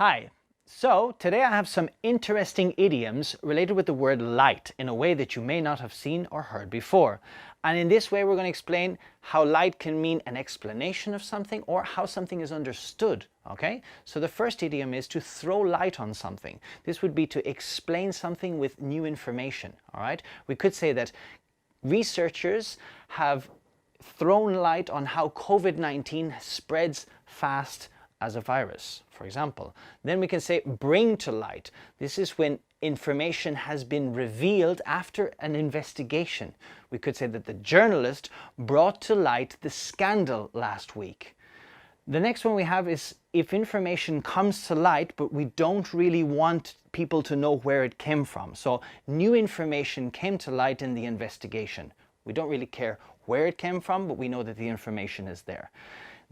Hi, so today I have some interesting idioms related with the word light in a way that you may not have seen or heard before. And in this way we're going to explain how light can mean an explanation of something or how something is understood, okay? So the first idiom is to throw light on something. This would be to explain something with new information, all right? We could say that researchers have thrown light on how COVID-19 spreads fast as a virus, for example. Then we can say bring to light. This is when information has been revealed after an investigation. We could say that the journalist brought to light the scandal last week. The next one we have is if information comes to light, but we don't really want people to know where it came from. So new information came to light in the investigation. We don't really care where it came from, but we know that the information is there.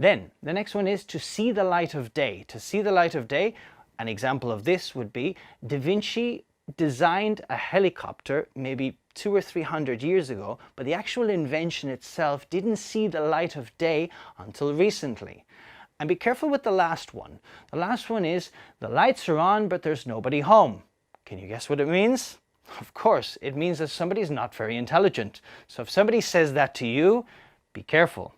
Then the next one is to see the light of day. To see the light of day, an example of this would be Da Vinci designed a helicopter maybe 200 or 300 years ago, but the actual invention itself didn't see the light of day until recently. And be careful with the last one. The last one is the lights are on, but there's nobody home. Can you guess what it means? Of course, it means that somebody's not very intelligent. So if somebody says that to you, be careful.